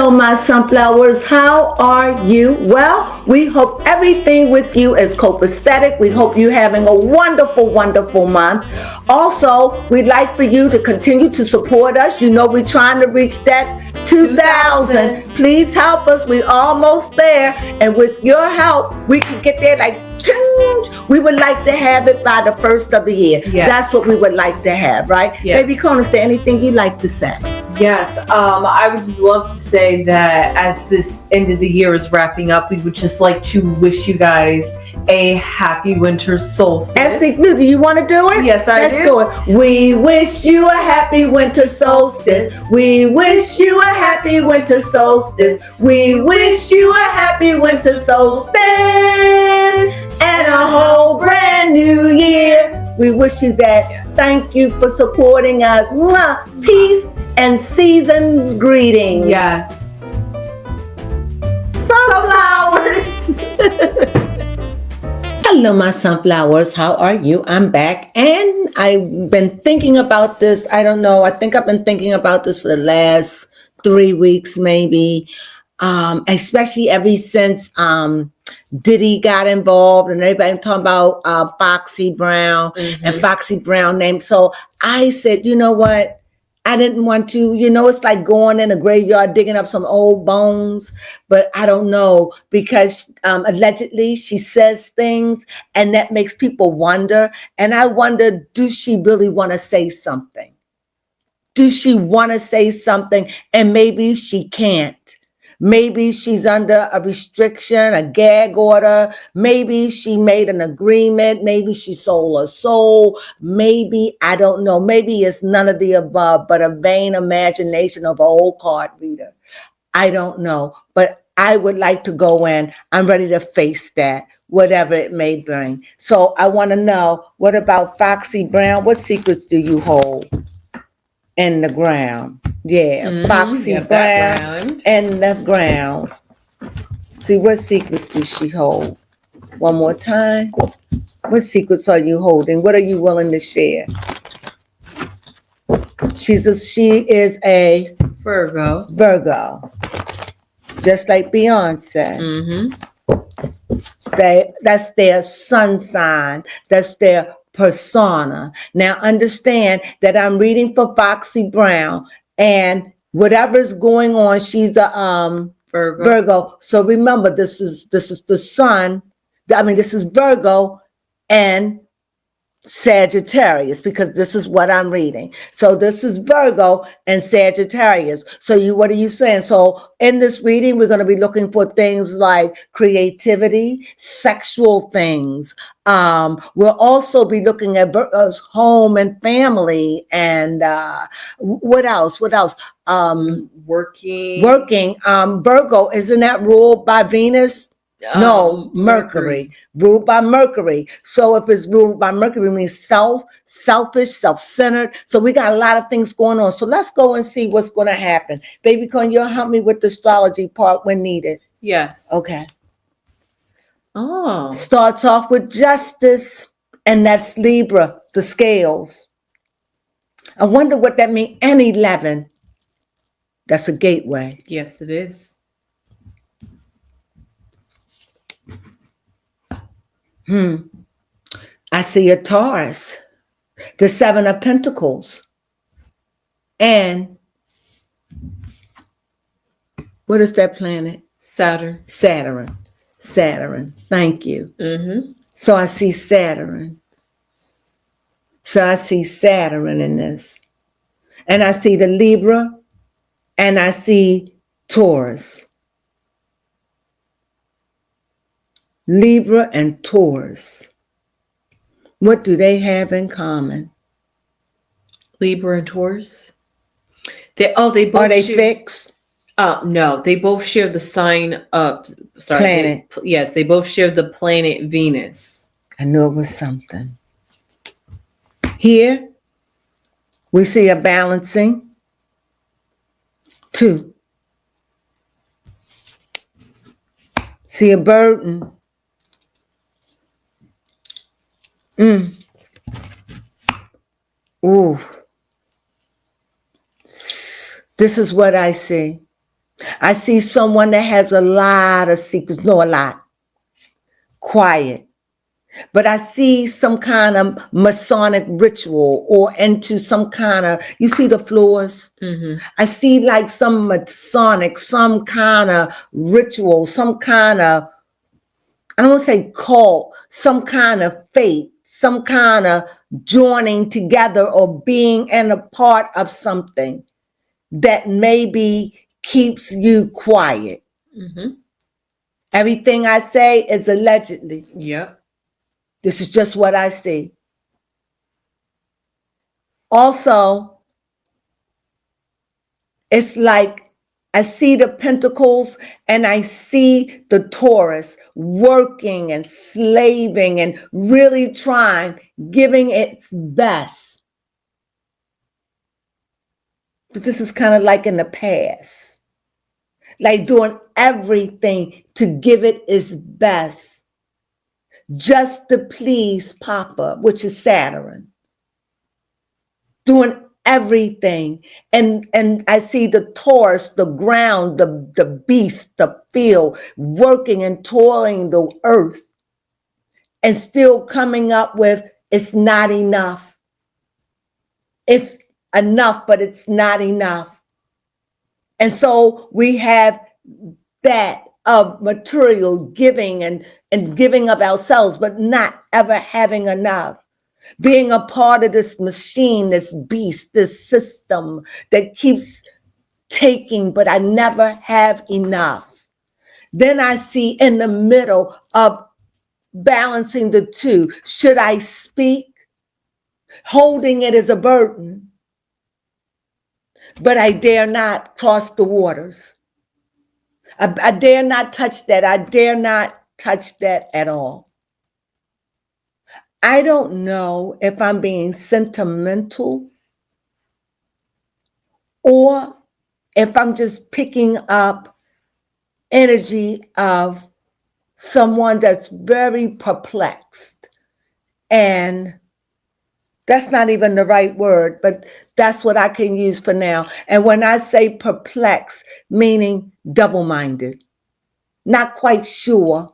Hello, my sunflowers. How are you? Well, we hope everything with you is copacetic. We hope you're having a wonderful, wonderful month. Also, we'd like for you to continue to support us. You know, we're trying to reach that 2,000. Please help us. We're almost there. And with your help, we can get there like we would like to have it by the first of the year. Yes. That's what we would like to have, right? Yes. Baby Crone, is there anything you'd like to say? Yes, I would just love to say that as this end of the year is wrapping up, we would just like to wish you guys a happy winter solstice. Do you want to do it? Yes, I do. Let's do it. We wish you a happy winter solstice. We wish you a happy winter solstice. We wish you a happy winter solstice and a whole brand new year. We wish you that. Thank you for supporting us. Mwah. Peace and season's greetings. Yes. Sunflowers. Hello, my sunflowers. How are you? I'm back, and I've been thinking about this. I don't know. I think I've been thinking about this for the last 3 weeks, maybe. Especially ever since Diddy got involved and everybody talking about Foxy Brown and Foxy Brown name. So I said, you know what? I didn't want to, it's like going in a graveyard, digging up some old bones, but I don't know, because allegedly she says things and that makes people wonder. And I wonder, do she really want to say something? Do she want to say something? And maybe she can't. Maybe she's under a restriction, a gag order. Maybe she made an agreement. Maybe she sold her soul. Maybe, I don't know. Maybe it's none of the above, but a vain imagination of an old card reader. I don't know. But I would like to go in. I'm ready to face that, whatever it may bring. So I want to know, what about Foxy Brown? What secrets do you hold in the ground? Yeah, Foxy Brown and the ground. See, what secrets do she hold? One more time. What secrets are you holding? What are you willing to share? She is a Virgo. Just like Beyonce. That's their sun sign. That's their persona. Now understand that I'm reading for Foxy Brown. And whatever's going on, she's a Virgo. So remember, this is the sun. This is Virgo and Sagittarius, because this is what I'm reading. So this is Virgo and Sagittarius. So what are you saying? So in this reading, we're going to be looking for things like creativity, sexual things. We'll also be looking at Virgo's home and family, and what else? Working. Virgo, isn't that ruled by Venus? No, Mercury. Ruled by Mercury. So if it's ruled by Mercury, it means selfish, self-centered. So we got a lot of things going on. So let's go and see what's going to happen. Baby Crone, you'll help me with the astrology part when needed. Yes. Okay. Oh. Starts off with Justice, and that's Libra, the scales. I wonder what that means. And 11. That's a gateway. Yes, it is. I see a Taurus, the 7 of Pentacles. And what is that planet? Saturn. Thank you. So I see Saturn. In this. And I see the Libra, and I see Taurus. Libra and Taurus. What do they have in common? Libra and Taurus. They both are they fixed? No, they both share the sign of planet. They both share the planet Venus. I knew it was something. Here we see a balancing 2. See a burden. Ooh. This is what I see. I see someone that has a lot of secrets, no, a lot, quiet. But I see some kind of Masonic ritual or into some kind of, you see the floors? I see like some Masonic, some kind of ritual, some kind of, I don't want to say cult, some kind of faith, some kind of joining together or being and a part of something that maybe keeps you quiet. Everything I say is allegedly. Yep. This is just what I see. Also, it's like I see the pentacles and I see the Taurus working and slaving and really trying, giving its best. But this is kind of like in the past, like doing everything to give it its best, just to please Papa, which is Saturn. Doing everything. And I see the Taurus, the ground, the beast, the field, working and toiling the earth and still coming up with, it's not enough. It's enough, but it's not enough. And so we have that of material giving and giving of ourselves, but not ever having enough. Being a part of this machine, this beast, this system that keeps taking, but I never have enough. Then I see in the middle of balancing the two, should I speak? Holding it as a burden, but I dare not cross the waters. I dare not touch that. I dare not touch that at all. I don't know if I'm being sentimental or if I'm just picking up energy of someone that's very perplexed. And that's not even the right word, but that's what I can use for now. And when I say perplexed, meaning double-minded, not quite sure,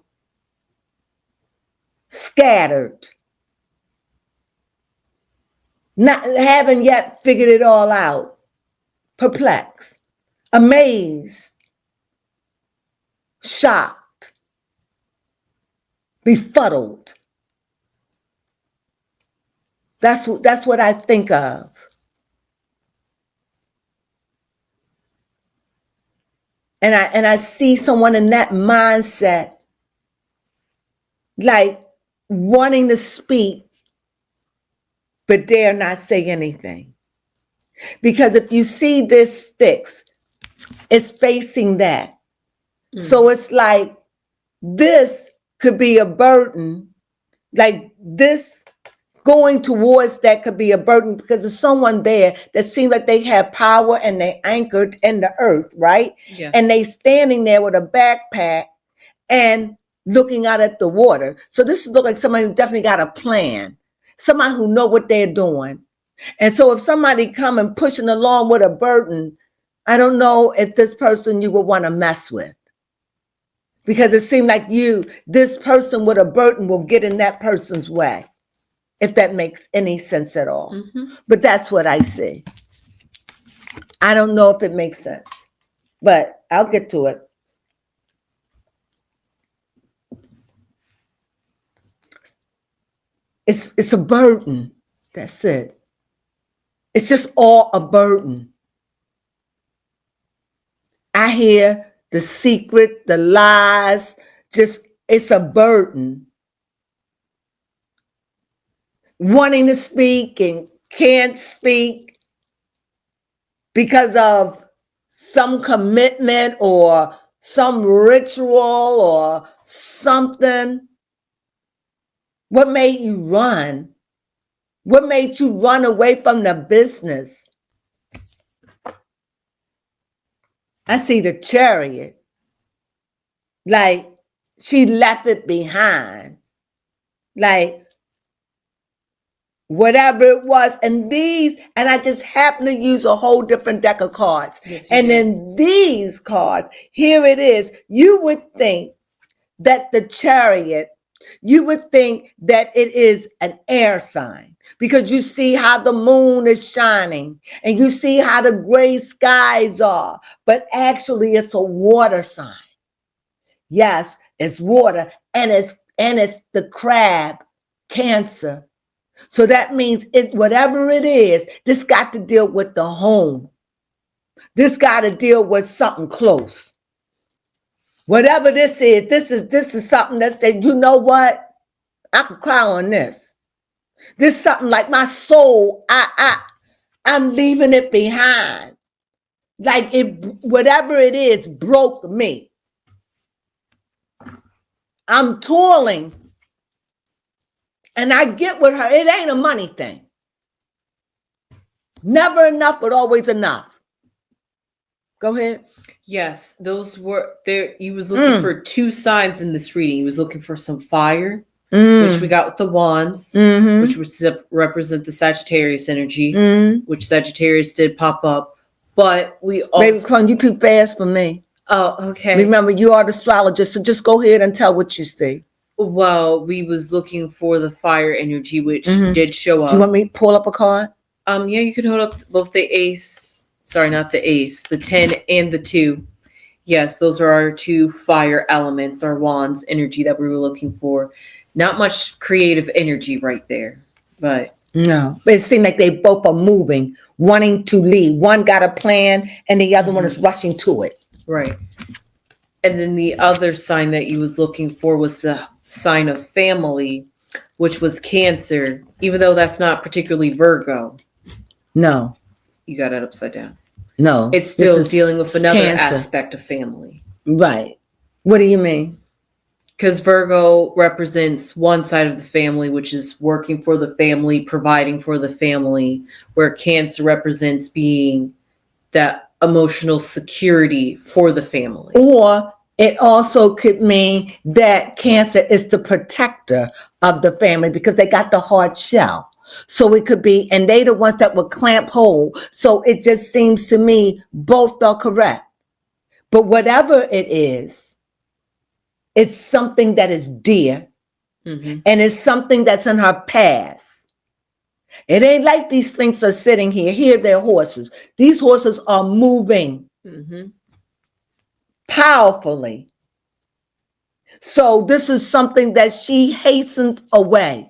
scattered, not haven't yet figured it all out, perplexed, amazed, shocked, befuddled. That's what I think of. And I see someone in that mindset, like wanting to speak, but dare not say anything. Because if you see this sticks, it's facing that. So it's like this could be a burden, like this going towards that could be a burden because there's someone there that seems like they have power and they anchored in the earth, right? Yes. And they standing there with a backpack and looking out at the water. So this looks like somebody who definitely got a plan, somebody who know what they're doing. And so if somebody come and pushing along with a burden, I don't know if this person you would want to mess with. Because it seemed like this person with a burden will get in that person's way, if that makes any sense at all. But that's what I see. I don't know if it makes sense, but I'll get to it. It's a burden. That's it. It's just all a burden. I hear the secret, the lies, just it's a burden. Wanting to speak and can't speak because of some commitment or some ritual or something. What made you run? What made you run away from the business? I see the Chariot. Like she left it behind. Like whatever it was. And I just happened to use a whole different deck of cards. Yes, and then these cards, here it is. You would think that the Chariot, you would think that it is an air sign because you see how the moon is shining and you see how the gray skies are, but actually it's a water sign. Yes, it's water, and it's the crab, Cancer. So that means whatever it is, this got to deal with the home. This got to deal with something close. Whatever this is something that said, you know what? I could cry on this. This is something like my soul, I'm leaving it behind. Like whatever it is broke me. I'm toiling. And I get with her, it ain't a money thing. Never enough, but always enough. Go ahead. Yes, those were there. He was looking for two signs in this reading. He was looking for some fire, which we got with the wands, which represent the Sagittarius energy, which Sagittarius did pop up. But we also... Baby Crone, you too fast for me. Oh, okay. Remember, you are the astrologist, so just go ahead and tell what you see. Well, we was looking for the fire energy, which did show up. Do you want me to pull up a card? Yeah, you can hold up both the ace. Sorry, not the ace. The 10 and the 2. Yes, those are our two fire elements, our wands energy that we were looking for. Not much creative energy right there, but... No, but it seemed like they both are moving, wanting to lead. One got a plan and the other one is rushing to it. Right. And then the other sign that you was looking for was the sign of family, which was Cancer, even though that's not particularly Virgo. No. You got it upside down. No. It's still dealing with another aspect of family. Right. What do you mean? Because Virgo represents one side of the family, which is working for the family, providing for the family, where Cancer represents being that emotional security for the family. Or it also could mean that Cancer is the protector of the family because they got the hard shell. So it could be, and they the ones that would clamp hold. So it just seems to me both are correct. But whatever it is, it's something that is dear, and it's something that's in her past. It ain't like these things are sitting here. Here they're horses. These horses are moving powerfully. So this is something that she hastened away,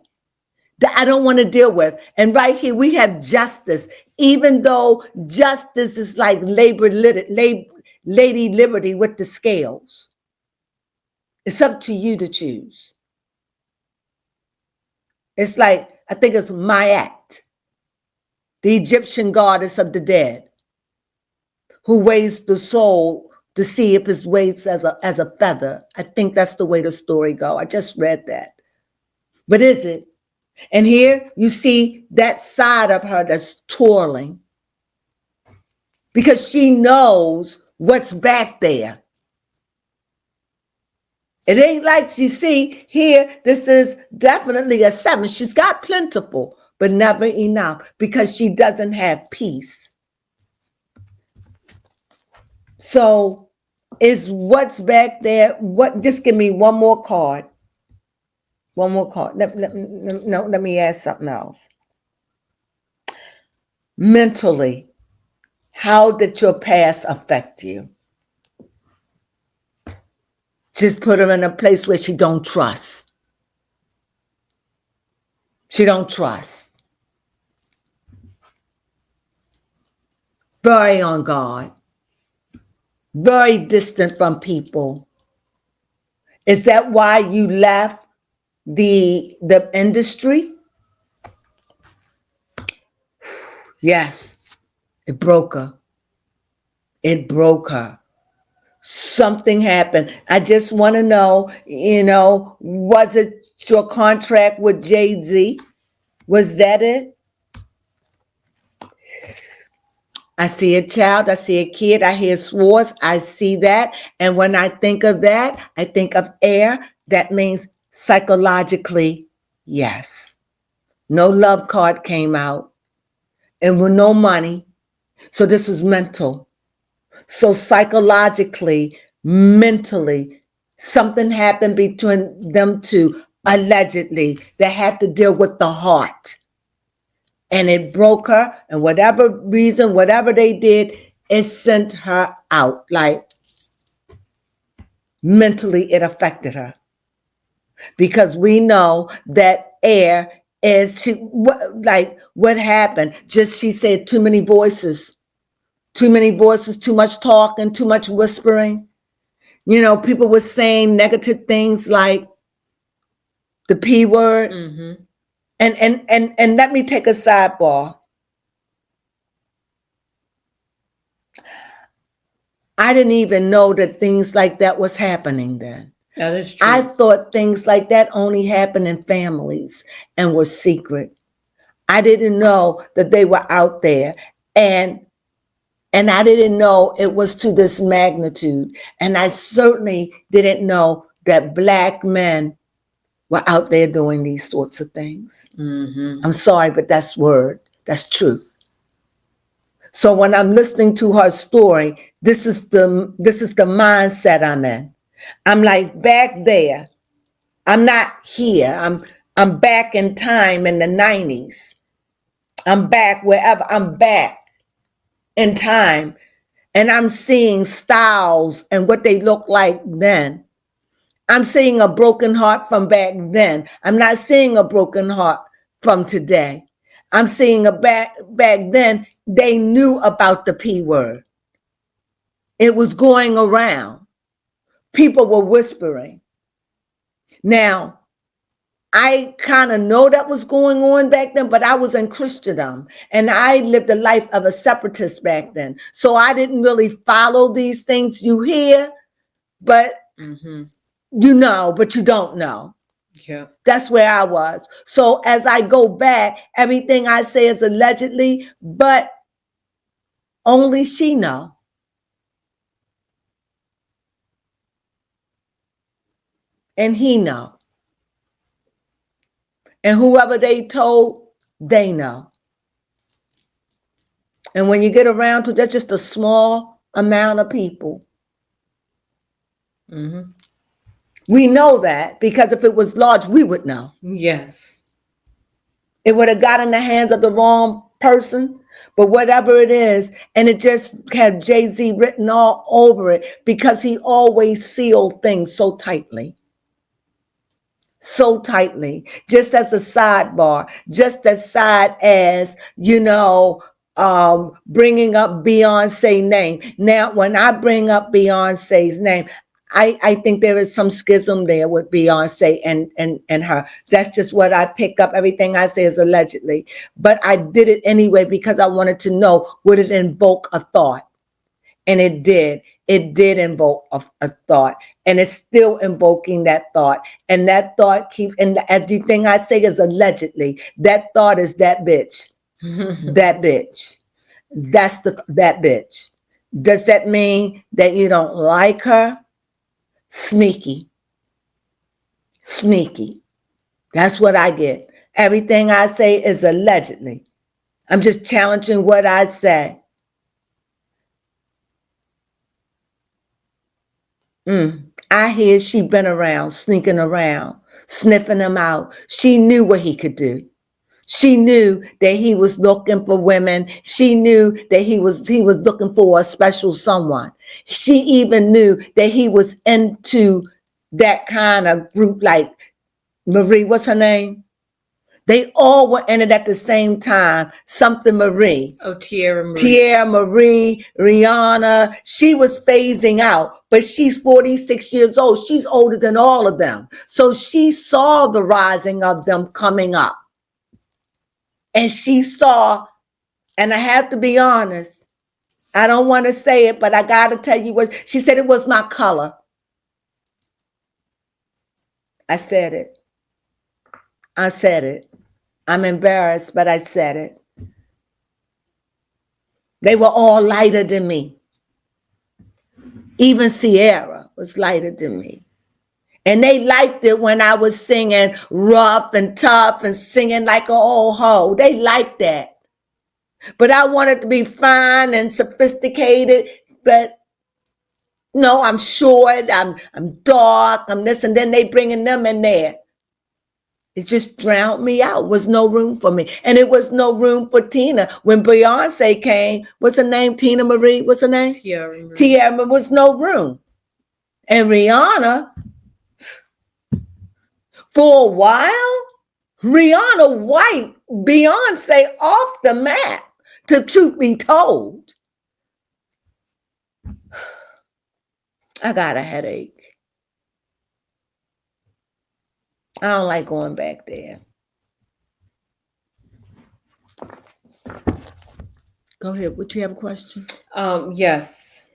that I don't want to deal with. And right here we have justice, even though justice is like Lady Liberty with the scales. It's up to you to choose. It's like, I think it's Mayat, the Egyptian goddess of the dead, who weighs the soul to see if it weighs as a feather. I think that's the way the story goes. I just read that. But is it? And here you see that side of her that's toiling because she knows what's back there. It ain't like you see here, this is definitely a 7. She's got plentiful, but never enough because she doesn't have peace. So is what's back there, just give me one more card. One more card. Let me ask something else. Mentally, how did your past affect you? Just put her in a place where she don't trust. She don't trust. Very on guard. Very distant from people. Is that why you left the industry? Yes. It broke her. It broke her. Something happened. I just want to know, was it your contract with Jay-Z? Was that it? I see a child. I see a kid. I hear swords. I see that. And when I think of that, I think of air. That means psychologically, yes. No love card came out. And with no money. So this was mental. So psychologically, mentally, something happened between them two, allegedly, that had to deal with the heart. And it broke her, and whatever reason, whatever they did, it sent her out. Like, mentally, it affected her. Because we know that air is, what happened? Just, she said, too many voices. Too many voices, too much talking, too much whispering. You know, people were saying negative things like the P word. Mm-hmm. And let me take a sidebar. I didn't even know that things like that was happening then. That is true. I thought things like that only happened in families and were secret. I didn't know that they were out there. And I didn't know it was to this magnitude. And I certainly didn't know that Black men were out there doing these sorts of things. Mm-hmm. I'm sorry, but that's word. That's truth. So when I'm listening to her story, this is the mindset I'm in. I'm like back there. I'm not here. I'm back in time in the 90s. I'm back wherever. I'm back in time. And I'm seeing styles and what they look like then. I'm seeing a broken heart from back then. I'm not seeing a broken heart from today. I'm seeing a back then, they knew about the P word. It was going around. People were whispering. Now, I kind of know that was going on back then, but I was in Christendom and I lived a life of a separatist back then. So I didn't really follow these things you hear, but Mm-hmm. you know, but you don't know. Yeah. That's where I was. So as I go back, everything I say is allegedly, but only she know. And he know. And whoever they told, they know. And when you get around to that's just a small amount of people. Mm-hmm. We know that because if it was large, we would know. Yes. It would have got in the hands of the wrong person, but whatever it is, and it just had Jay-Z written all over it because he always sealed things so tightly. So tightly, just as a sidebar, just as side as, bringing up Beyonce's name. Now, when I bring up Beyonce's name, I think there is some schism there with Beyonce and her. That's just what I pick up. Everything I say is allegedly. But I did it anyway because I wanted to know, would it invoke a thought? And it did. It did invoke a thought. And it's still invoking that thought. And that thought keeps, and everything I say is allegedly. That thought is that bitch. That bitch. That's that bitch. Does that mean that you don't like her? Sneaky. Sneaky. That's what I get. Everything I say is allegedly. I'm just challenging what I say. I hear she been around, sneaking around, sniffing him out. She knew what he could do. She knew that he was looking for women. She knew that he was looking for a special someone. She even knew that he was into that kind of group like Marie, what's her name? They all were in it at the same time. Something Marie. Oh, Tierra Marie. Tierra Marie, Rihanna. She was phasing out, but she's 46 years old. She's older than all of them. So she saw the rising of them coming up. And she saw, and I have to be honest, I don't want to say it, but I got to tell you what she said. It was my color. I said it. I said it. I'm embarrassed, but I said it. They were all lighter than me. Even Sierra was lighter than me. And they liked it when I was singing rough and tough and singing like an old hoe. They liked that. But I wanted to be fine and sophisticated. But no, I'm short, I'm dark, I'm this, and then they bringing them in there. It just drowned me out. Was no room for me. And it was no room for Tina. When Beyonce came, what's her name? Tina Marie, what's her name? Tiara Marie. Tiara, was no room. And Rihanna, for a while, Rihanna wiped Beyonce off the map, to truth be told. I got a headache. I don't like going back there. Go ahead. Would you have a question? Yes.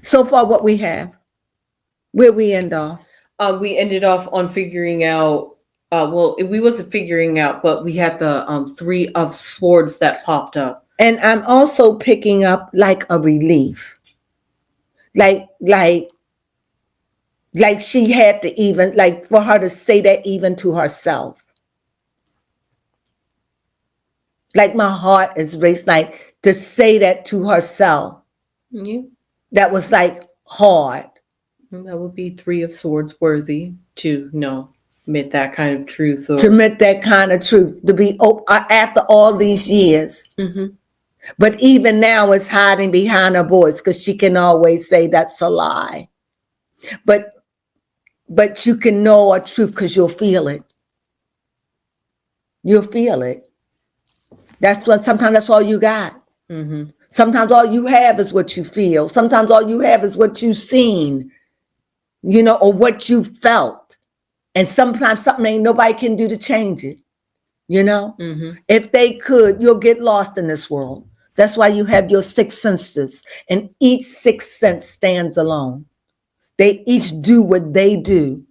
So far, what we have, where we end off? We ended off on figuring out. Well, we wasn't figuring out, but we had the 3 of swords that popped up. And I'm also picking up like a relief, like she had to even, like for her to say that even to herself. Like my heart is raced, like to say that to herself. Yeah. That was like hard. That would be 3 of swords worthy to admit that kind of truth. Or... To admit that kind of truth, to be after all these years. Mm-hmm. But even now it's hiding behind her voice because she can always say that's a lie. But you can know a truth because you'll feel it. You'll feel it. Sometimes that's all you got. Mm-hmm. Sometimes all you have is what you feel. Sometimes all you have is what you've seen, or what you felt. And sometimes something ain't nobody can do to change it. Mm-hmm. If they could, you'll get lost in this world. That's why you have your 6 senses, and each 6th sense stands alone. They each do what they do.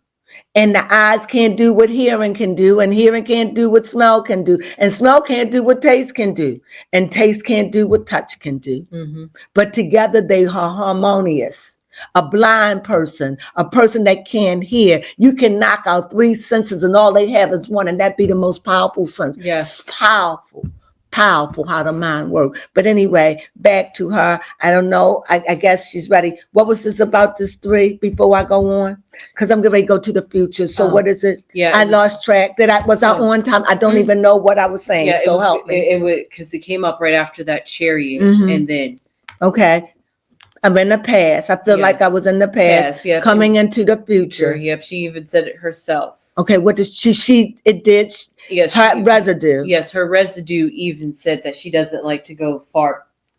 And the eyes can't do what hearing can do, and hearing can't do what smell can do, and smell can't do what taste can do, and taste can't do what touch can do. Mm-hmm. But together they are harmonious. A blind person, a person that can't hear, you can knock out 3 senses and all they have is one, and that be the most powerful sense. Yes. It's powerful how the mind works. But anyway, back to her. I don't know. I guess she's ready. What was this about this 3 before I go on? Because I'm going to go to the future. So what is it? Yeah, I lost track. Was I on time? I don't even know what I was saying. Yeah, so help me. It because it came up right after that chariot, and then. Okay. I'm in the past. I feel like I was in the past, yep. coming into the future. Yep, she even said it herself. Okay, what did she it did, yes, her residue. Yes, her residue even said that she doesn't like to go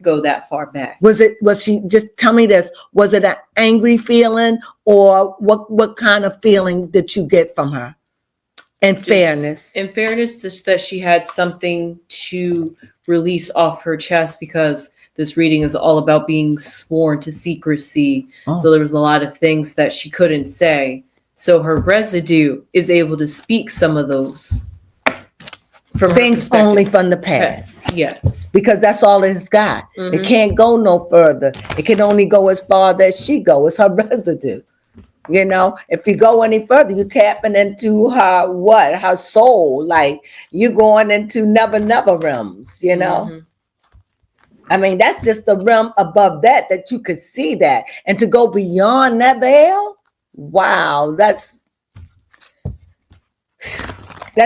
that far back. Was she, just tell me this, was it an angry feeling, or what kind of feeling did you get from her? In fairness, just that she had something to release off her chest, because this reading is all about being sworn to secrecy. Oh. So there was a lot of things that she couldn't say. So her residue is able to speak some of those from things only from the past. Yes. Because that's all it's got. Mm-hmm. It can't go no further. It can only go as far as she goes. It's her residue. If you go any further, you're tapping into her soul. Like you're going into never realms, Mm-hmm. I mean, that's just the realm above that you could see that. And to go beyond that veil, wow, that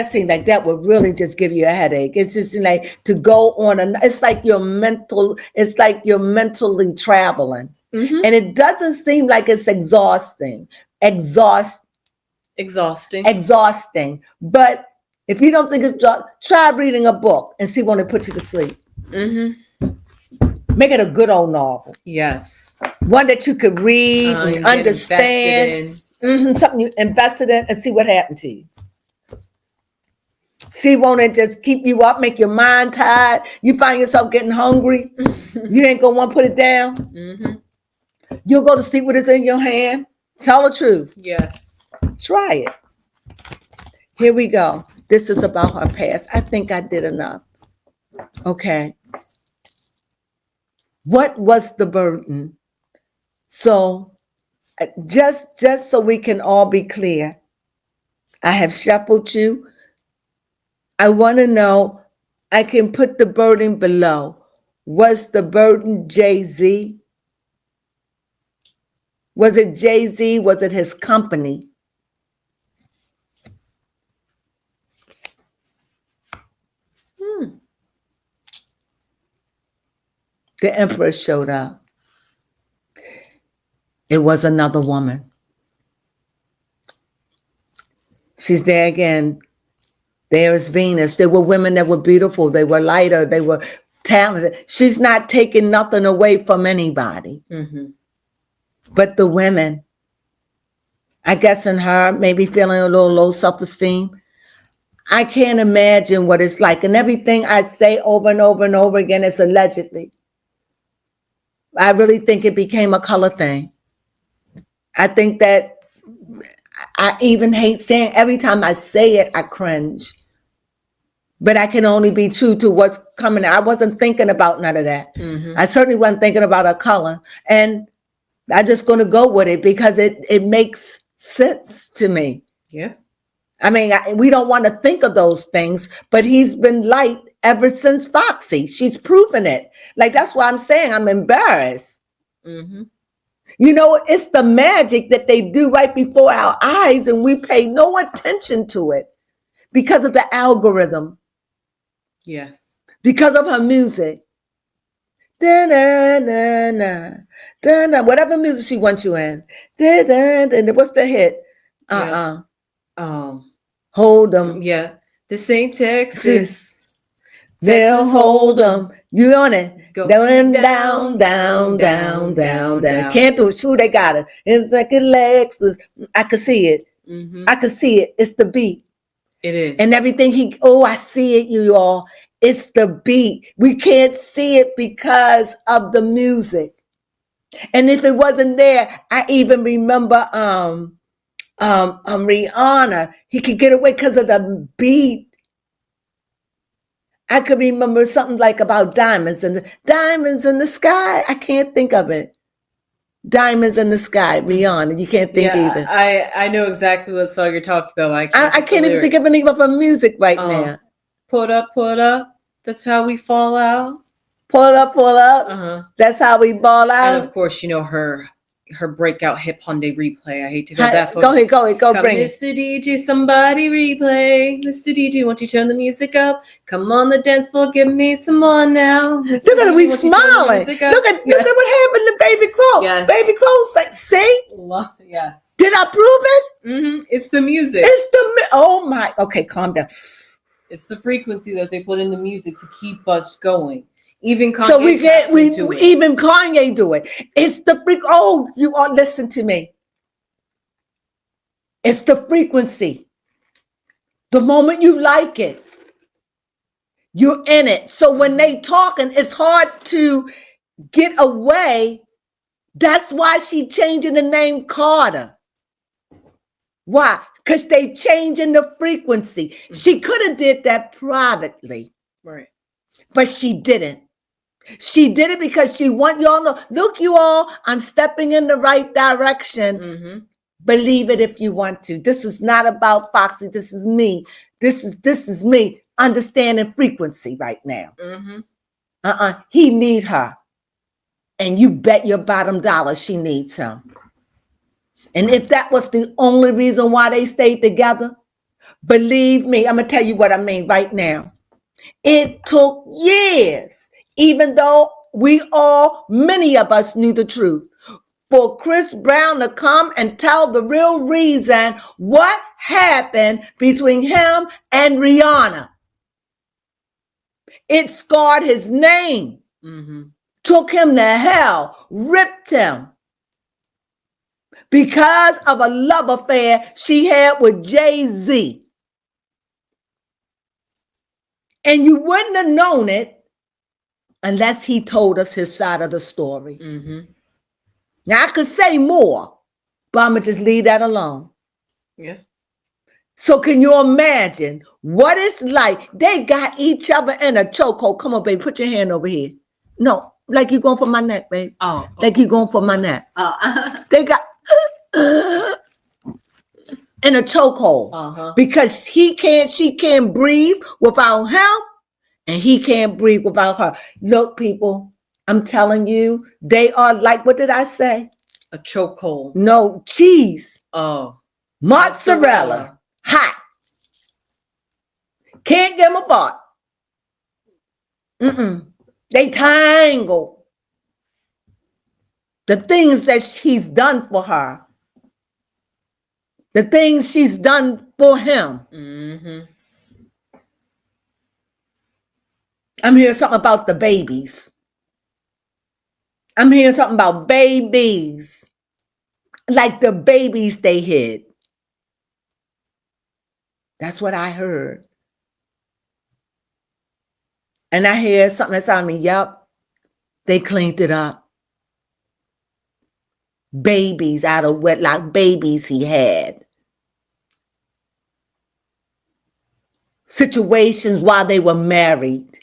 seems like that would really just give you a headache. It's just like to go on, it's like you're mentally traveling. Mm-hmm. And it doesn't seem like it's exhausting. But if you don't think it's try reading a book and see when it puts you to sleep. Mm-hmm. Make it a good old novel. Yes. One that you could read and understand. Mm-hmm. Something you invested in and see what happened to you. See, won't it just keep you up, make your mind tired? You find yourself getting hungry. You ain't going to want to put it down. Mm-hmm. You'll go to sleep with it in your hand. Tell the truth. Yes. Try it. Here we go. This is about her past. I think I did enough. Okay. What was the burden? So Just so we can all be clear, I have shuffled you. I want to know, I can put the burden below. Was the burden Jay-Z? Was it Jay-Z? Was it his company? The Empress showed up. It was another woman. She's there again. There's Venus. There were women that were beautiful. They were lighter. They were talented. She's not taking nothing away from anybody. But the women, I guess in her, maybe feeling a little low self-esteem. I can't imagine what it's like. And everything I say over and over and over again is allegedly. I really think it became a color thing. I think that I even hate saying, every time I say it, I cringe. But I can only be true to what's coming. I wasn't thinking about none of that. I certainly wasn't thinking about a color. And I'm just going to go with it because it makes sense to me. Yeah. I mean, we don't want to think of those things, but he's been light ever since Foxy. She's proven it. Like, that's why I'm saying I'm embarrassed. You know, it's the magic that they do right before our eyes, and we pay no attention to it because of the algorithm. Yes. Because of her music. Da-da-da-da, da-da, whatever music she wants you in. Da-da-da, what's the hit? Hold 'em. Yeah. This ain't Texas. They'll hold 'em. You on it? Going down, down, down, down, down. Can't do it. Sure, they got it. It's like a Lexus. I could see it. I could see it. It's the beat. It is. And everything I see it, you all. It's the beat. We can't see it because of the music. And if it wasn't there, I even remember Rihanna. He could get away because of the beat. I could remember something like about diamonds in the sky. I can't think of it. Diamonds in the sky, Rihanna. You can't think either. I know exactly what song you're talking about. I can't even think of any of her music right now. Put up. That's how we fall out. Pull up. That's how we ball out. And of course, you know her breakout hip Hyundai replay. I hate to go that far. Go ahead, go Come, bring it. Mr. DJ, somebody replay. Mr. DJ, won't you turn the music up? Come on the dance floor, give me some more now. Look at her, we smiling. Look at what happened to Baby Crones. Yes. Baby Crones, like, see? Yes. Did I prove it? It's the music. Oh my. Okay, calm down. It's the frequency that they put in the music to keep us going. Even Kanye so even Kanye do it. It's the freak. Oh, you all listen to me. It's the frequency. The moment you like it, you're in it. So when they talking, it's hard to get away. That's why she changing the name Carter. Why? Because they changing the frequency. She could have did that privately. Right. But she didn't. She did it because she want y'all to know, look, you all, I'm stepping in the right direction. Believe it if you want to. This is not about Foxy. This is me. This is me understanding frequency right now. He need her. And you bet your bottom dollar she needs him. And if that was the only reason why they stayed together, believe me, I'm going to tell you what I mean right now. It took years, even though many of us knew the truth, for Chris Brown to come and tell the real reason what happened between him and Rihanna. It scarred his name, took him to hell, ripped him because of a love affair she had with Jay-Z. And you wouldn't have known it unless he told us his side of the story. Now, I could say more, but I'm going to just leave that alone. Yeah. So can you imagine what it's like? They got each other in a chokehold. Come on, baby, put your hand over here. No, like you're going for my neck, baby. Oh. Like you're going for my neck. Oh. They got, in a chokehold because she can't breathe without him, and he can't breathe without her. Look, people, I'm telling you, they are like, what did I say? A chokehold. No, cheese. Oh. Mozzarella. Hot. Can't get them apart. They tangle. The things that he's done for her. The things she's done for him. I'm hearing something about the babies. I'm hearing something about babies. Like the babies they hid. That's what I heard. And I hear something that's on me. Yep. They cleaned it up. Babies out of wedlock, babies he had. Situations while they were married.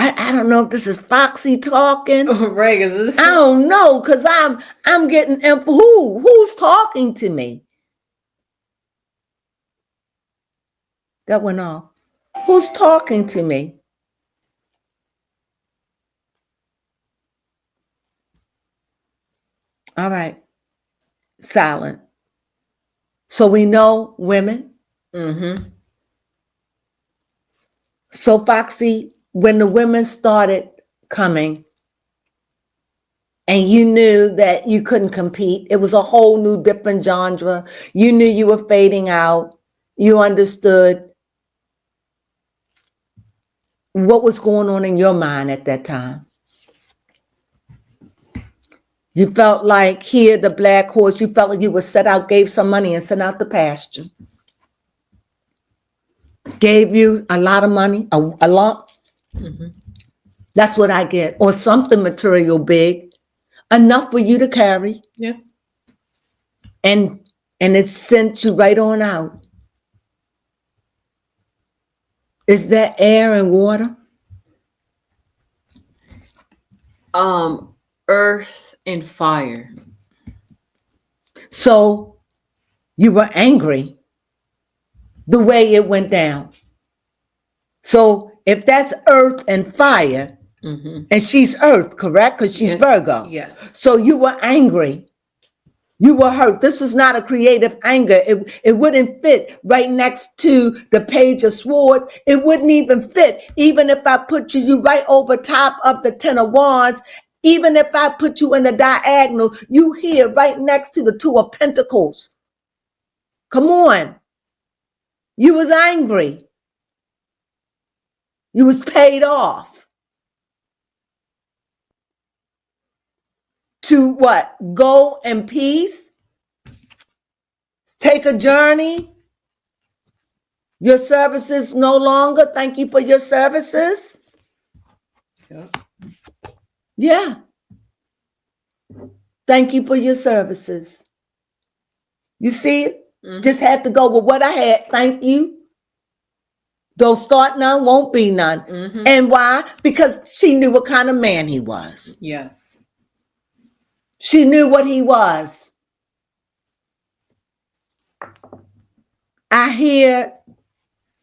I don't know if this is Foxy talking. Right, is this? I don't know, because I'm getting who's talking to me? That went off. Who's talking to me? All right. Silent. So we know women. So Foxy, when the women started coming and you knew that you couldn't compete, it was a whole new different genre. You knew you were fading out. You understood what was going on in your mind at that time. You felt like here, the black horse, you felt like you were set out, gave some money and sent out the pasture. Gave you a lot of money, a lot. That's what I get. Or something material big, enough for you to carry. Yeah. And it sent you right on out. Is that air and water? Earth and fire. So you were angry the way it went down. So if that's earth and fire, and she's earth, correct? Because she's Virgo. Yes. So you were angry. You were hurt. This is not a creative anger. It wouldn't fit right next to the page of swords. It wouldn't even fit. Even if I put you right over top of the 10 of wands, even if I put you in the diagonal, you here right next to the 2 of pentacles. Come on. You was angry. You was paid off. To what? Go in peace? Take a journey? Your services no longer? Thank you for your services? Yeah. Thank you for your services. You see it? Just had to go with what I had. Thank you. Don't start none, won't be none. And why? Because she knew what kind of man he was. Yes. She knew what he was. I hear,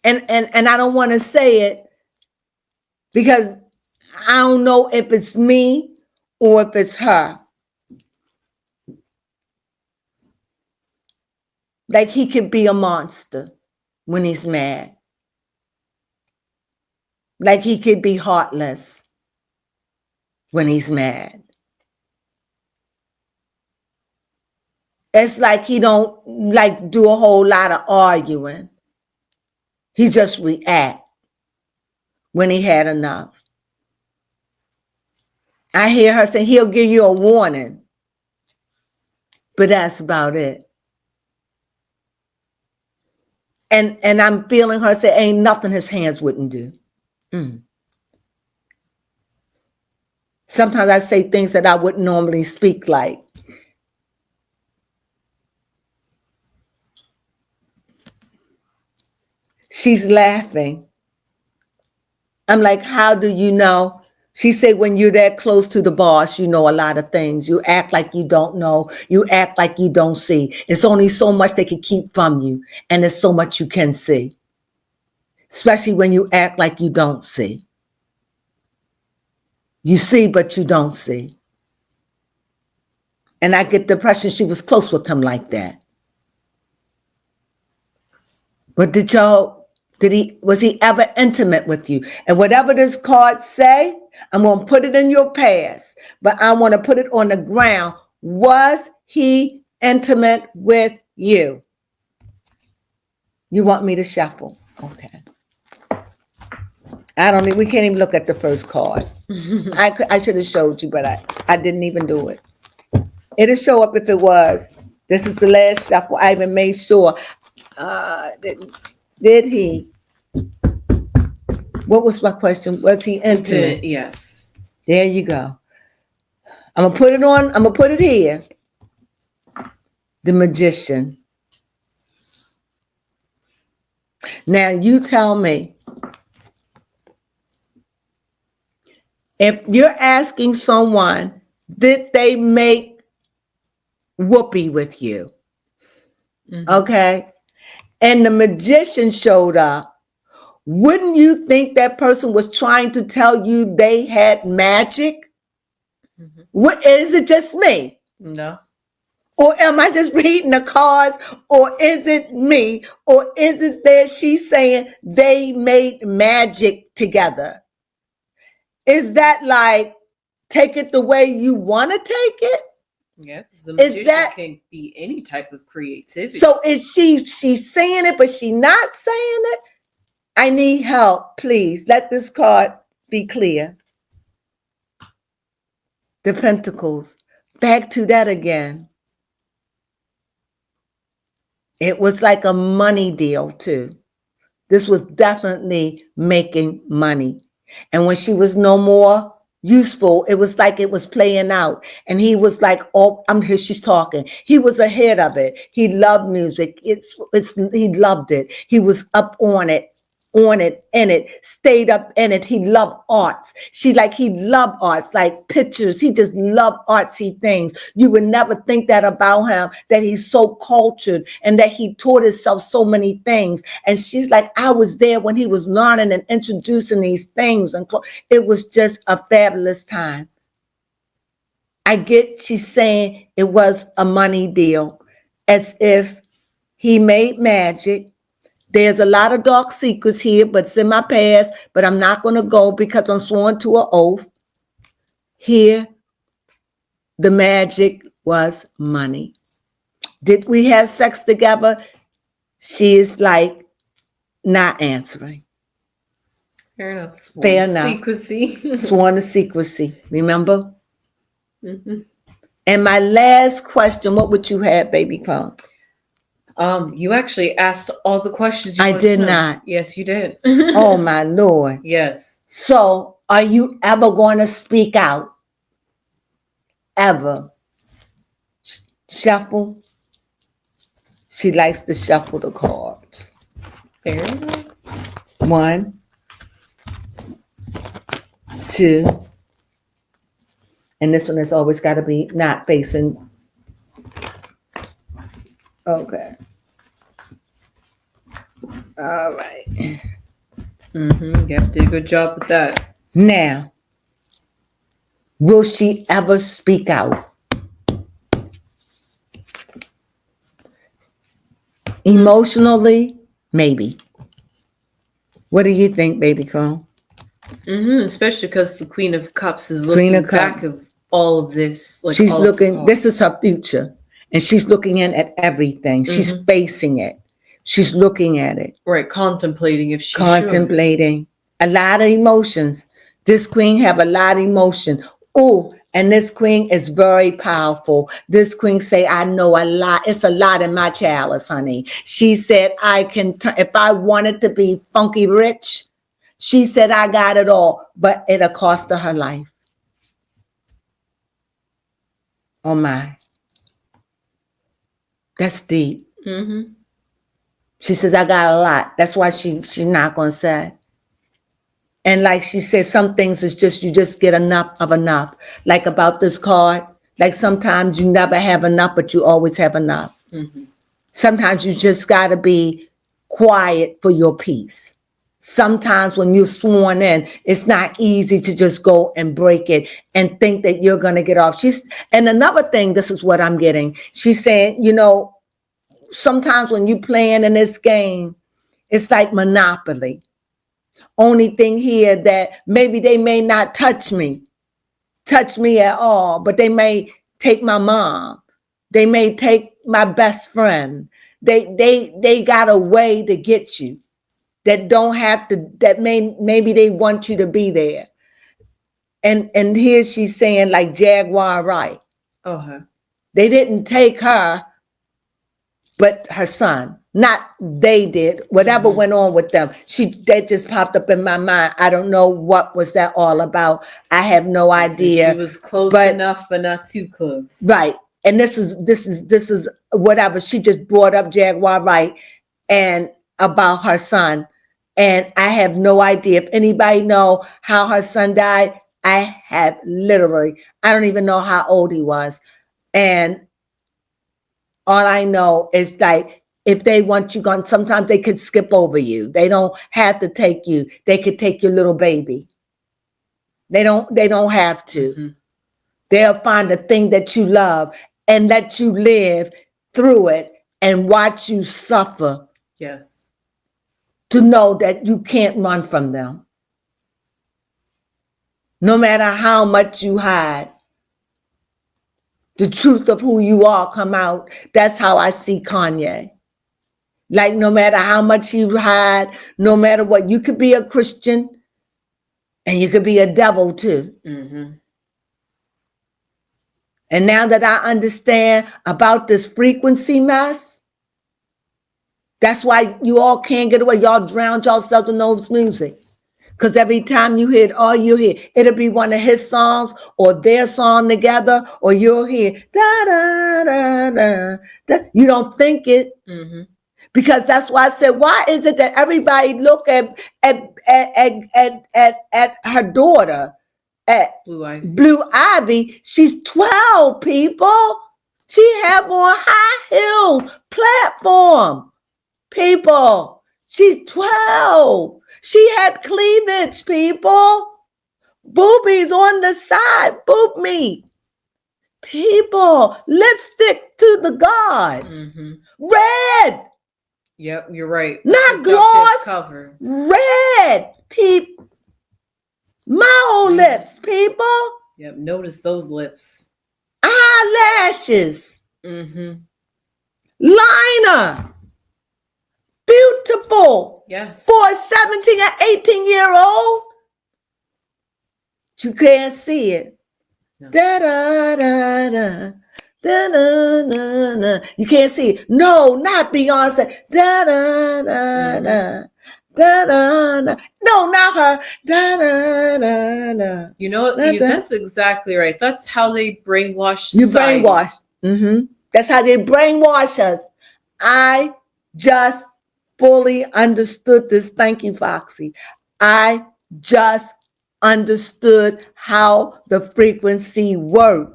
and I don't want to say it because I don't know if it's me or if it's her. Like he could be a monster when he's mad. Like he could be heartless when he's mad. It's like he don't like do a whole lot of arguing. He just react when he had enough. I hear her say he'll give you a warning, but that's about it. And I'm feeling her say ain't nothing his hands wouldn't do. Sometimes I say things that I wouldn't normally speak like. She's laughing. I'm like, how do you know? She said when you're that close to the boss, you know a lot of things. You act like you don't know. You act like you don't see. It's only so much they can keep from you. And there's so much you can see. Especially when you act like you don't see. You see, but you don't see. And I get the impression she was close with him like that. But was he ever intimate with you? And whatever this card say, I'm going to put it in your past, but I want to put it on the ground. Was he intimate with you? You want me to shuffle? Okay. We can't even look at the first card. I should have showed you, but I didn't even do it. It'll show up if it was. This is the last shuffle. I even made sure. Did he? What was my question? Was he intimate? Yes. There you go. I'm going to put it on. I'm going to put it here. The Magician. Now you tell me. If you're asking someone, did they make whoopee with you? Mm-hmm. Okay. And the Magician showed up. Wouldn't you think that person was trying to tell you they had magic? Mm-hmm. What, is it just me? No. Or am I just reading the cards? Or is it me? Or is it that she's saying they made magic together? Is that like, take it the way you want to take it? Yeah, because the magician can be any type of creativity. So is she's saying it, but she's not saying it? I need help, please. Let this card be clear. The Pentacles. Back to that again. It was like a money deal too. This was definitely making money. And when she was no more useful, it was like it was playing out. And he was like, oh, I'm here, she's talking. He was ahead of it. He loved music. He loved it. He was up on it, in it, stayed up in it. He loved arts. He loved arts, like pictures. He just loved artsy things. You would never think that about him, that he's so cultured and that he taught himself so many things. And she's like, I was there when he was learning and introducing these things. And it was just a fabulous time. I get she's saying it was a money deal, as if he made magic. There's a lot of dark secrets here, but it's in my past, but I'm not going to go because I'm sworn to an oath. Here, the magic was money. Did we have sex together? She is like not answering. Fair enough. Fair enough. Secrecy. Sworn to secrecy. Remember? Mm-hmm. And my last question, what would you have, baby Crone? You actually asked all the questions you I did not. Yes, you did. Oh, my Lord. Yes. So, are you ever going to speak out? Ever? Shuffle? She likes to shuffle the cards. Fair enough. 1, 2. And this one has always got to be not facing. Okay. All right. Mm-hmm. You have to do a good job with that. Now, will she ever speak out? Emotionally, maybe. What do you think, baby Crone? Mm-hmm. Especially because the Queen of Cups is looking back of all of this. Like she's looking. This is her future, and she's looking in at everything. Mm-hmm. She's facing it. She's looking at it. Right, contemplating if she contemplating should. A lot of emotions. This queen have a lot of emotion. Oh, and this queen is very powerful. This queen say, I know a lot. It's a lot in my chalice, honey. She said, I can, if I wanted to be funky rich, she said, I got it all, but it'll cost her life. Oh my. That's deep. Mm-hmm. She says, I got a lot. That's why she's not going to say. And like she said, some things is just, you just get enough of enough. Like about this card, like sometimes you never have enough, but you always have enough. Mm-hmm. Sometimes you just got to be quiet for your peace. Sometimes when you're sworn in, it's not easy to just go and break it and think that you're going to get off. And another thing, this is what I'm getting. She's saying, sometimes when you playing in this game, it's like Monopoly. Only thing here that maybe they may not touch me at all, but they may take my mom. They may take my best friend. They got a way to get you that don't have to, that maybe they want you to be there. And here she's saying like Jaguar Wright. Uh-huh. They didn't take her, but her son. Not they did. Whatever went on with them. That just popped up in my mind. I don't know what was that all about. I have no idea. She was close enough, but not too close. Right. And this is whatever. She just brought up Jaguar Wright and about her son. And I have no idea. If anybody know how her son died, I don't even know how old he was. And all I know is like, if they want you gone, sometimes they could skip over you. They don't have to take you. They could take your little baby. They don't have to. Mm-hmm. They'll find the thing that you love and let you live through it and watch you suffer. Yes. To know that you can't run from them. No matter how much you hide, the truth of who you are come out. That's how I see Kanye. Like no matter how much you hide, no matter what, you could be a Christian and you could be a devil too. Mm-hmm. And now that I understand about this frequency mess, that's why you all can't get away. Y'all drown yourselves in those music. Because every time you hear it, all you hear, it'll be one of his songs or their song together, or you'll hear da da da da da. You don't think it. Mm-hmm. Because that's why I said, why is it that everybody look at her daughter, at Blue Ivy? She's 12, people. She have on high heels, platform, people. She's 12. She had cleavage, people. Boobies on the side, boob meat. People, lipstick to the gods. Mm-hmm. Red. Yep, you're right. Not gloss. Cover. Red. My own lips, people. Yep, notice those lips. Eyelashes. Mm-hmm. Liner. Beautiful. Yes. For a 17 or 18-year-old. You can't see it. No. Da da da da. Da, da, da, da. You can't see it. No, not Beyonce. Da, da, da, da. Da, da, da. No, not her. Da, da, da, da. You know, that's exactly right. That's how they brainwash society. You brainwash. Mm-hmm. That's how they brainwash us. I just fully understood this. Thank you, Foxy. I just understood how the frequency worked.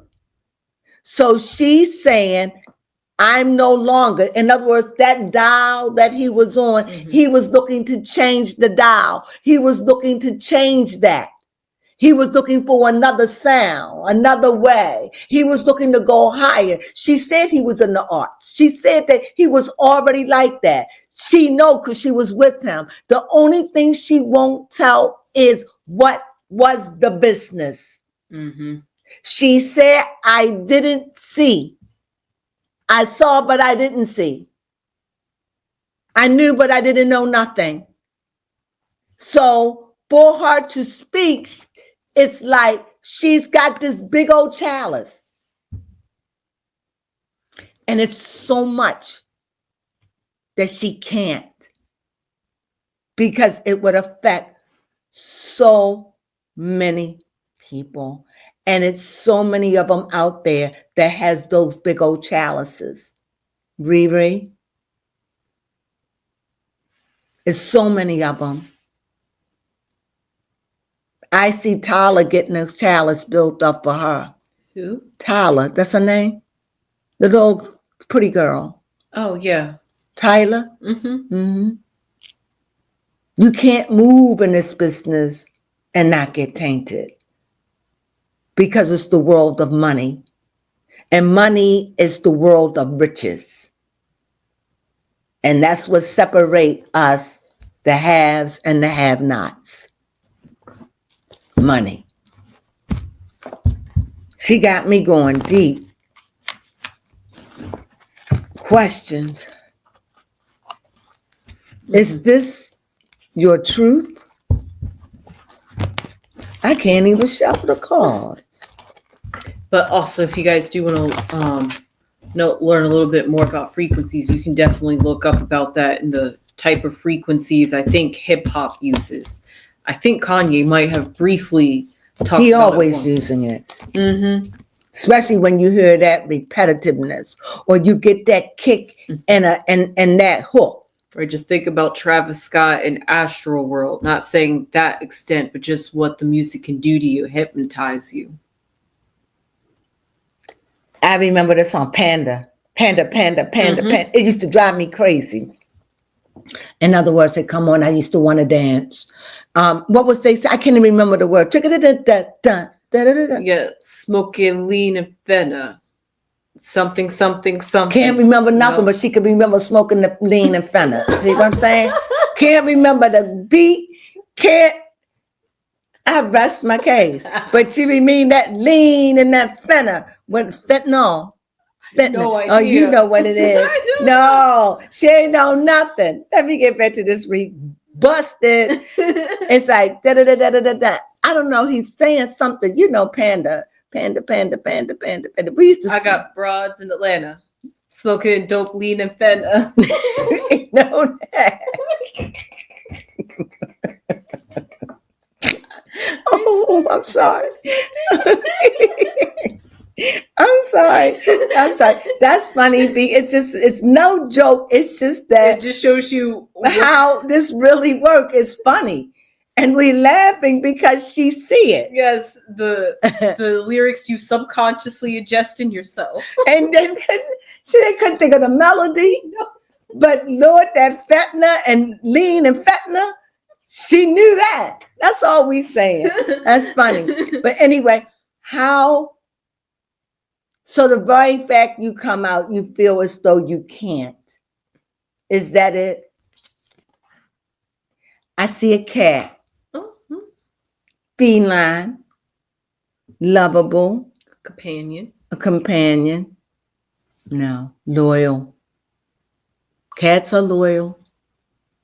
So she's saying, I'm no longer, in other words, that dial that he was on, mm-hmm. He was looking to change the dial. He was looking to change that. He was looking for another sound, another way. He was looking to go higher. She said he was in the arts. She said that he was already like that. She know because she was with him. The only thing she won't tell is what was the business. Mm-hmm. She said, I didn't see. I saw, but I didn't see. I knew, but I didn't know nothing. So for her to speak, it's like she's got this big old chalice. And it's so much that she can't. Because it would affect so many people. And it's so many of them out there that has those big old chalices. Riri. It's so many of them. I see Tyler getting a chalice built up for her. Who? Tyler, that's her name? The little pretty girl. Oh, yeah. Tyler? Mm-hmm. You can't move in this business and not get tainted because it's the world of money. And money is the world of riches. And that's what separates us, the haves and the have-nots. Money. She got me going deep. Questions. Is this your truth? I can't even shuffle the cards. But also, if you guys do want to learn a little bit more about frequencies, you can definitely look up about that and the type of frequencies I think hip hop uses. I think Kanye might have briefly talked about it. He always using it. Mm-hmm. Especially when you hear that repetitiveness or you get that kick and that hook. Or just think about Travis Scott and Astral World. Not saying that extent, but just what the music can do to you, hypnotize you. I remember the song Panda. Panda, Panda, Panda, Panda. It used to drive me crazy. In other words, they come on, I used to want to dance. What was they say? I can't even remember the word. Yeah, smoking lean and fenna. Something. Can't remember nothing, but she could remember smoking the lean and fenna. See what I'm saying? Can't remember the beat. I rest my case. But she mean that lean and that fenna. What fentanyl? No idea. Oh, you know what it is. No, she ain't know nothing. Let me get back to this busted. It's like da. I don't know. He's saying something. You know, panda. We used to. I got broads in Atlanta smoking dope, lean, and fenna. She know that. Oh, I'm sorry. I'm sorry. That's funny. It's no joke. It's just that it just shows you how this really works. It's funny. And we laughing because she see it. Yes, the lyrics you subconsciously ingest in yourself. And then she couldn't think of the melody. No. But Lord, that fentanyl and lean and fentanyl, she knew that. That's all we saying. That's funny. But anyway, so the very fact you come out, you feel as though you can't. Is that it? I see a cat. Mm-hmm. Feline. Lovable. A companion. No. Loyal. Cats are loyal.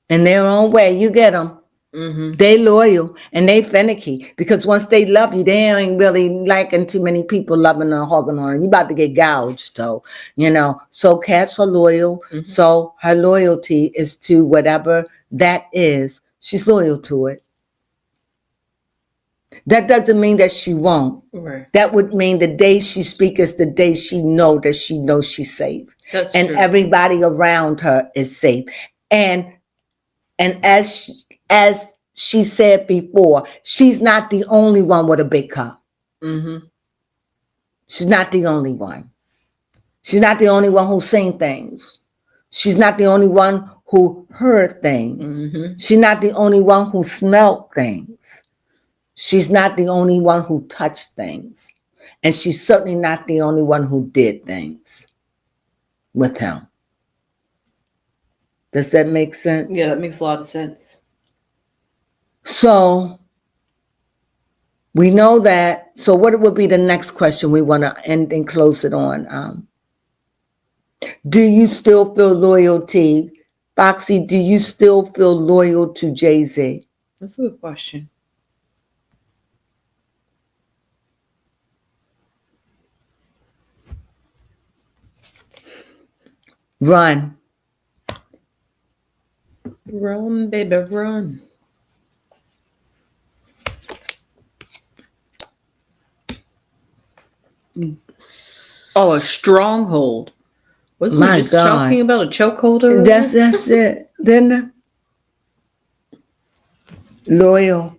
In their own way, you get them. Mm-hmm. They loyal and they finicky because once they love you, they ain't really liking too many people loving or hugging on. You about to get gouged, though, you know. So cats are loyal. Mm-hmm. So her loyalty is to whatever that is. She's loyal to it. That doesn't mean that she won't. Right. That would mean the day she speaks is the day she knows she's safe. That's and true. Everybody around her is safe. And as she said before, she's not the only one with a big cup. Mm-hmm. She's not the only one. She's not the only one who's seen things. She's not the only one who heard things. Mm-hmm. She's not the only one who smelled things. She's not the only one who touched things. And she's certainly not the only one who did things with him. Does that make sense? Yeah, that makes a lot of sense. So we know that. So what would be the next question we want to end and close it on? Do you still feel loyalty? Foxy, do you still feel loyal to Jay-Z? That's a good question. Run. Run, baby, run. Oh, a stronghold. Wasn't we just talking about a chokehold? That's it. Then loyal.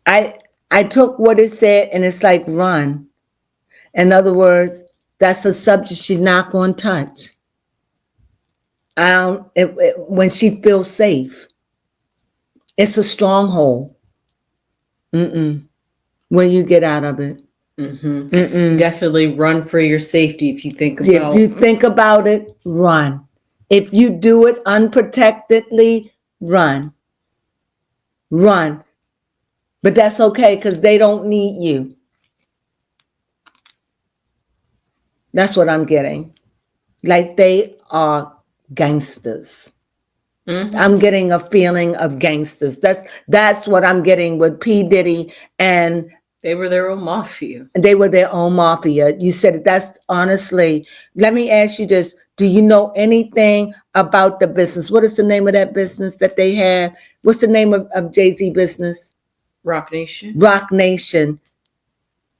I took what it said and it's like run. In other words, that's a subject she's not going to touch. When she feels safe, it's a stronghold. When you get out of it, Definitely run for your safety if you think if about. you think about it, run. If you do it unprotectedly, run. Run. But that's okay because they don't need you. That's what I'm getting. Like they are gangsters. I'm getting a feeling of gangsters. That's what I'm getting with P. Diddy, and They were their own mafia. they were their own mafia. You said that's honestly. Let me ask you this: do you know anything about the business? What is the name of that business that they have? What's the name of Jay-Z business? Rock Nation. Rock Nation.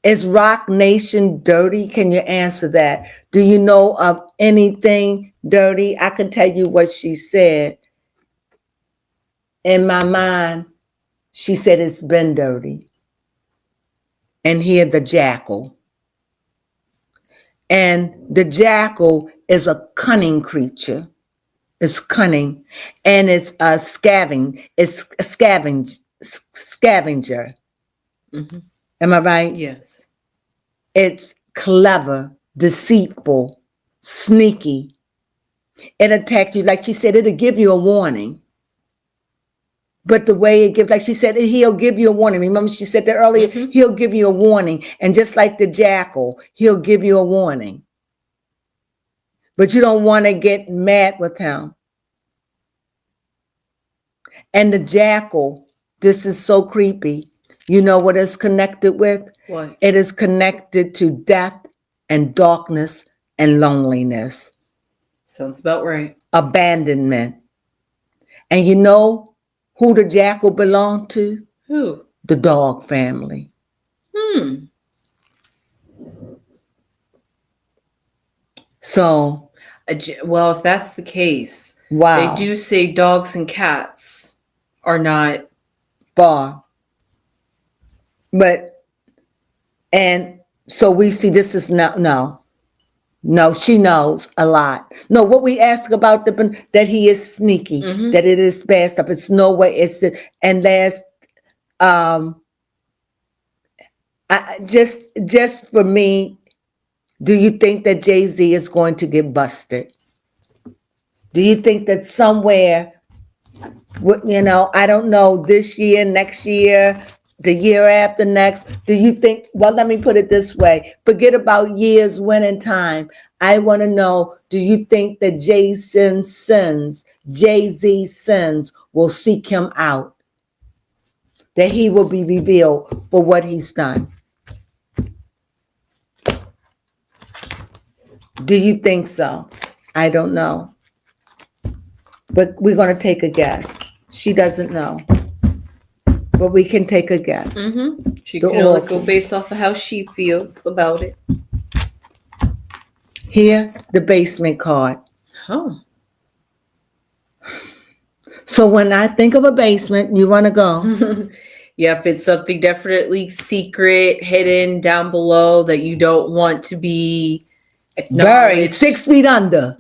Is Rock Nation dirty? Can you answer that? Do you know of anything dirty? I can tell you what she said. In my mind, she said it's been dirty. And here the jackal. And the jackal is a cunning creature. It's cunning. And it's a scavenger. Am I right? Yes. It's clever, deceitful, sneaky. It attacks you. Like she said, it'll give you a warning. But the way it gives, like she said, he'll give you a warning. Remember she said that earlier? He'll give you a warning. And just like the jackal, he'll give you a warning. But you don't want to get mad with him. And the jackal, this is so creepy. You know what it's connected with? What? It is connected to death and darkness and loneliness. Sounds about right. Abandonment. And you know who the jackal belonged to? Who? The dog family. So, well, if that's the case, wow. They do say dogs and cats are not far. But, and so we see this is no, she knows a lot. No, what we ask about that he is sneaky, that it is bad stuff. It's no way. And last, just for me, do you think that Jay-Z is going to get busted? Do you think that somewhere, I don't know, this year, next year, the year after next, do you think, well, let me put it this way, forget about years, when in time. I want to know, do you think that Jay-Z's sins will seek him out? That he will be revealed for what he's done? Do you think so? I don't know. But we're going to take a guess. She doesn't know. But we can take a guess. She can only go based off of how she feels about it. Here, the basement card. Oh. So when I think of a basement, you want to go. Yep, it's something definitely secret, hidden down below that you don't want to be acknowledged. Buried 6 feet under.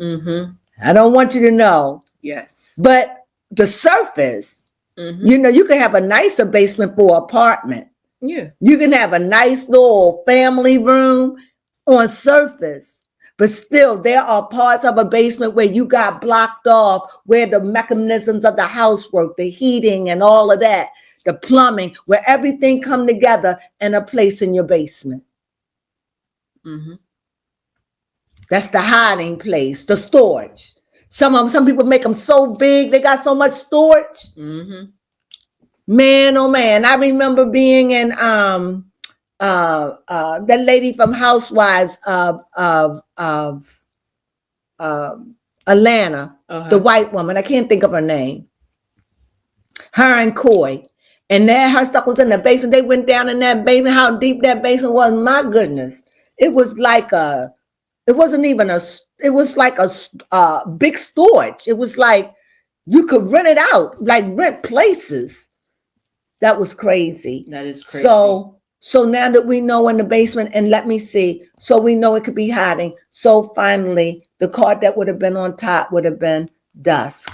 I don't want you to know. Yes. But the surface, you can have a nicer basement for an apartment. Yeah. You can have a nice little family room on surface. But still, there are parts of a basement where you got blocked off, where the mechanisms of the house work, the heating and all of that, the plumbing, where everything come together in a place in your basement. That's the hiding place, the storage. Some people make them so big, they got so much storage. Man, oh man, I remember being in that lady from Housewives of Atlanta, the white woman. I can't think of her name. Her and Coy. And there her stuff was in the basement. They went down in that basement. How deep that basement was, my goodness. It was like it was like a big storage. It was like you could rent it out, like rent places. That was crazy. That is crazy. So now that we know in the basement, and let me see, so we know it could be hiding. So finally, the card that would have been on top would have been dusk.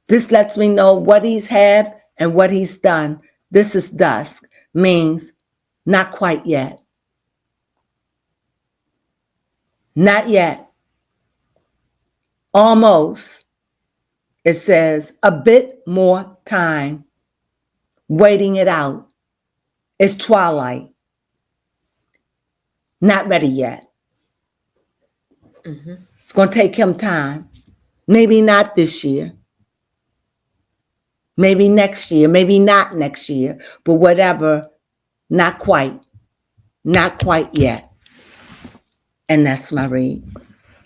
This lets me know what he's had and what he's done. This is dusk, means not quite yet. Not yet. Almost. It says a bit more time. Waiting it out. It's twilight. Not ready yet. Mm-hmm. It's going to take him time. Maybe not this year. Maybe next year. Maybe not next year. But whatever, not quite. Not quite yet. And that's my read.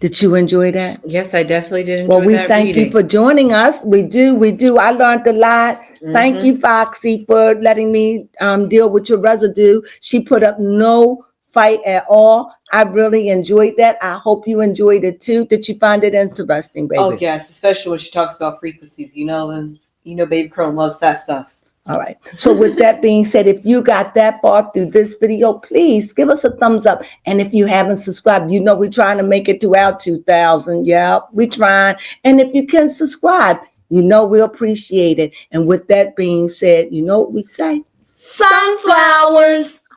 Did you enjoy that? Yes, I definitely did enjoy that. Well, we that thank reading. you for joining us. We do. I learned a lot. Mm-hmm. Thank you, Foxy, for letting me deal with your residue. She put up no fight at all. I really enjoyed that. I hope you enjoyed it too. Did you find it interesting, baby? Oh, yes, especially when she talks about frequencies, and Baby Crone loves that stuff. All right. So with that being said, if you got that far through this video, please give us a thumbs up. And if you haven't subscribed, we're trying to make it to our 2,000. Yeah, we're trying. And if you can subscribe, we appreciate it. And with that being said, what we say? Sunflowers.